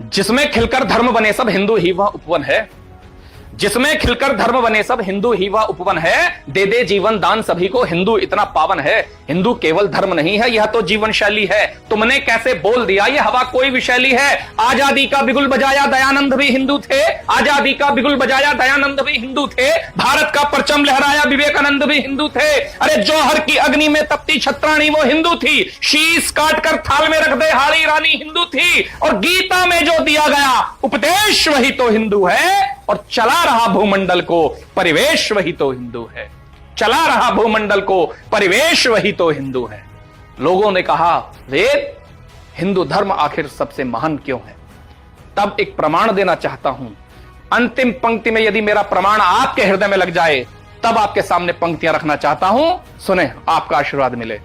जिसमें खिलकर धर्म बने सब हिंदू ही वह उपवन है। जिसमें खिलकर धर्म बने सब हिंदू ही वह उपवन है। दे दे जीवन दान सभी को हिंदू इतना पावन है। हिंदू केवल धर्म नहीं है, यह तो जीवन शैली है। तुमने कैसे बोल दिया ये हवा कोई विशैली है। आजादी का बिगुल बजाया दयानंद भी हिंदू थे। आजादी का बिगुल बजाया दयानंद भी हिंदू थे। भारत का परचम लहराया विवेकानंद भी हिंदू थे। अरे जौहर की अग्नि में तपती छत्राणी वो हिंदू थी। शीश काटकर थाल में रख दे हाड़ी रानी हिंदू थी। और गीता में जो दिया गया उपदेश वही तो हिंदू है। और चला रहा भूमंडल को परिवेश वही तो हिंदू है। चला रहा भूमंडल को परिवेश वही तो हिंदू है। लोगों ने कहा वेद हिंदू धर्म आखिर सबसे महान क्यों है। तब एक प्रमाण देना चाहता हूं। अंतिम पंक्ति में यदि मेरा प्रमाण आपके हृदय में लग जाए तब आपके सामने पंक्तियां रखना चाहता हूं। सुने, आपका आशीर्वाद मिले।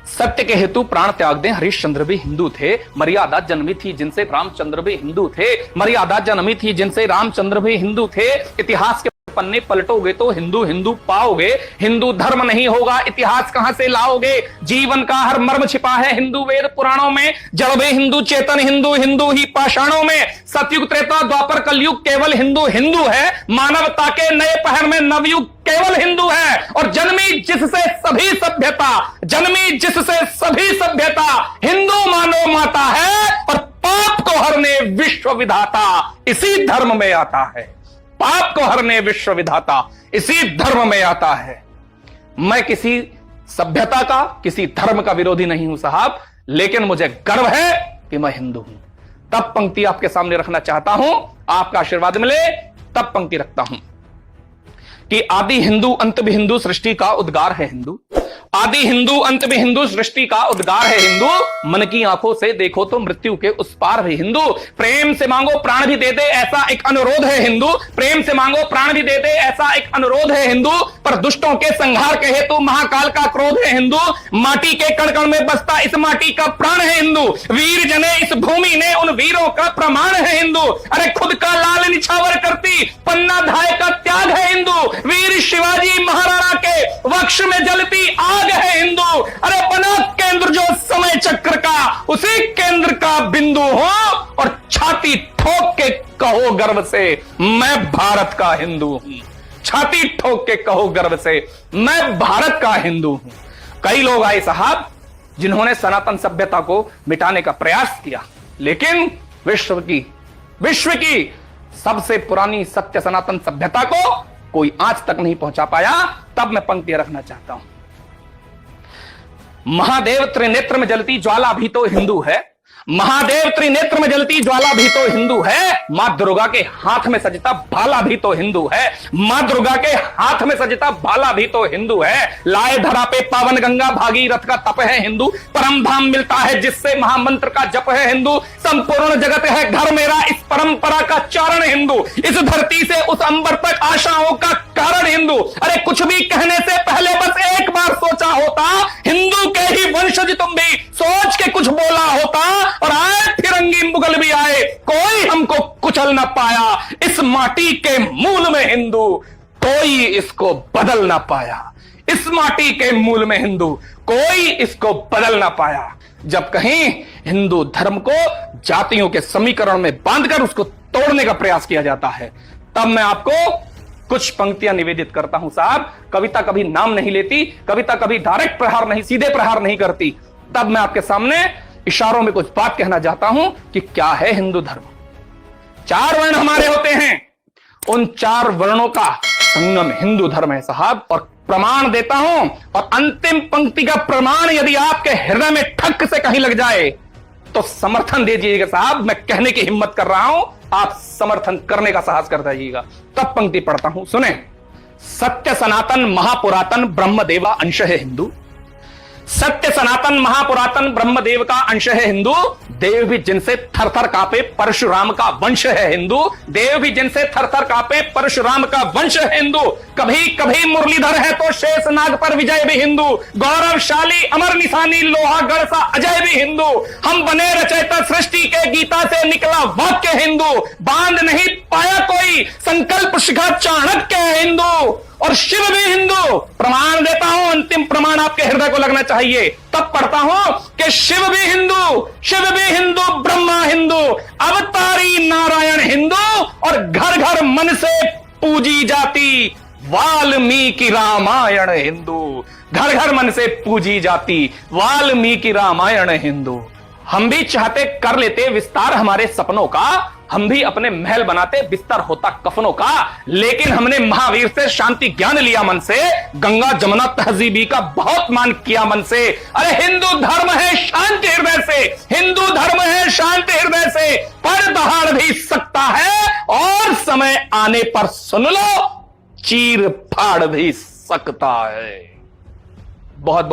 सत्य के हेतु प्राण त्याग दें हरिश्चंद्र भी हिंदू थे। मर्यादा जन्मी थी जिनसे रामचंद्र भी हिंदू थे। मर्यादा जन्मी थी जिनसे रामचंद्र भी हिंदू थे। इतिहास के पन्ने पलटोगे तो हिंदू हिंदू पाओगे। हिंदू धर्म नहीं होगा इतिहास कहां से लाओगे। जीवन का हर मर्म छिपा है हिंदू वेद पुराणों में। जड़वे हिंदू चेतन हिंदू हिंदू ही पाषाणों में। सतयुग त्रेता द्वापर कलयुग केवल हिंदू हिंदू है। मानवता के नए पहर में नवयुग केवल हिंदू है। और जन्मी जिससे सभी सभ्यता, जन्मी जिससे सभी सभ्यता हिंदू मानो माता है। और पाप को हरने विश्व विधाता इसी धर्म में आता है। पाप को हरने विश्व विधाता इसी धर्म में आता है। मैं किसी सभ्यता का किसी धर्म का विरोधी नहीं हूं साहब, लेकिन मुझे गर्व है कि मैं हिंदू हूं। तब पंक्ति आपके सामने रखना चाहता हूं। आपका आशीर्वाद मिले तब पंक्ति रखता हूं कि आदि हिंदू अंत भी हिंदू सृष्टि का उद्गार है हिंदू। आदि हिंदू अंत भी हिंदू सृष्टि का उद्गार है हिंदू। मन की आंखों से देखो तो मृत्यु के उस पार है हिंदू। प्रेम से मांगो प्राण भी दे दे ऐसा एक अनुरोध है हिंदू। प्रेम से मांगो प्राण भी दे दे ऐसा एक अनुरोध है हिंदू। पर दुष्टों के संहार के हेतु महाकाल का क्रोध है हिंदू। माटी के कण कण में बसता इस माटी का प्राण है हिंदू। वीर जने इस भूमि ने उन वीरों का प्रमाण है हिंदू। अरे खुद का लाल निछावर करती पन्ना धाय का त्याग है हिंदू। वीर शिवाजी महाराणा के वक्ष में जलती आग है हिंदू। अरे बना केंद्र जो समय चक्र का उसी केंद्र का बिंदु हो। और छाती ठोक के कहो गर्व से मैं भारत का हिंदू हूं। छाती ठोक के कहो गर्व से मैं भारत का हिंदू हूं। कई लोग आए साहब जिन्होंने सनातन सभ्यता को मिटाने का प्रयास किया, लेकिन विश्व की सबसे पुरानी सत्य सनातन सभ्यता को कोई आज तक नहीं पहुंचा पाया। तब मैं पंक्तियां रखना चाहता हूं। महादेव त्रिनेत्र में जलती ज्वाला भी तो हिंदू है। महादेव त्रिनेत्र में जलती ज्वाला भी तो हिंदू है। मां दुर्गा के हाथ में सजता भाला भी तो हिंदू है। मां दुर्गा के हाथ में सजता भाला भी तो हिंदू है। लाए धरा पे पावन गंगा भागीरथ का तप है हिंदू। परम धाम मिलता है जिससे महामंत्र का जप है हिंदू। संपूर्ण जगत है घर मेरा इस परंपरा का चारण हिंदू। इस धरती से उस अंबर तक आशाओं का कारण हिंदू। अरे कुछ भी कहने से पहले बस एक बार सोचा होता। हिंदू के ही वंशज तुम भी सोच के कुछ बोला होता। और आए फिरंगी मुगल भी आए कोई हमको कुचल ना पाया। इस माटी के मूल में हिंदू कोई इसको बदल ना पाया। इस माटी के मूल में हिंदू कोई इसको बदल ना पाया। जब कहीं हिंदू धर्म को जातियों के समीकरण में बांधकर उसको तोड़ने का प्रयास किया जाता है, तब मैं आपको कुछ पंक्तियां निवेदित करता हूं साहब। कविता कभी नाम नहीं लेती, कविता कभी डायरेक्ट प्रहार नहीं, सीधे प्रहार नहीं करती। तब मैं आपके सामने इशारों में कुछ बात कहना चाहता हूं कि क्या है हिंदू धर्म। 4 वर्ण हमारे होते हैं, उन 4 वर्णों का संगम हिंदू धर्म है साहब। और प्रमाण देता हूं, और अंतिम पंक्ति का प्रमाण यदि आपके हृदय में ठक से कहीं लग जाए तो समर्थन दीजिएगा साहब। मैं कहने की हिम्मत कर रहा हूं, आप समर्थन करने का साहस कर जाइएगा। तब पंक्ति पढ़ता हूं, सुने। सत्य सनातन महापुरातन ब्रह्मदेवा अंश है हिंदू। सत्य सनातन महापुरातन ब्रह्मदेव का अंश है हिंदू। देव भी जिनसे थरथर कांपे परशुराम का वंश है हिंदू। देव भी जिनसे थरथर कांपे परशुराम का वंश है हिंदू। कभी कभी मुरलीधर है तो शेषनाग पर विजय भी हिंदू। गौरवशाली अमर निशानी लोहागढ़ सा अजय भी हिंदू। हम बने रचयिता सृष्टि के गीता से निकला वाक्य हिंदू। बांध नहीं पाया कोई संकल्प शिखा चाणक्य है हिंदू। और शिव भी हिंदू। प्रमाण देता हूं, अंतिम प्रमाण आपके हृदय को लगना चाहिए। तब पढ़ता हूं कि शिव भी हिंदू, ब्रह्मा हिंदू, अवतारी नारायण हिंदू, और घर घर मन से पूजी जाती वाल्मीकि रामायण हिंदू। घर घर मन से पूजी जाती वाल्मीकि रामायण हिंदू। हम भी चाहते कर लेते विस्तार हमारे सपनों का, हम भी अपने महल बनाते बिस्तर होता कफनों का, लेकिन हमने महावीर से शांति ज्ञान लिया मन से, गंगा जमुना तहजीबी का बहुत मान किया मन से। अरे हिंदू धर्म है शांति हृदय से, हिंदू धर्म है शांति हृदय से, पर दहाड़ भी सकता है और समय आने पर सुन लो चीर फाड़ भी सकता है। बहुत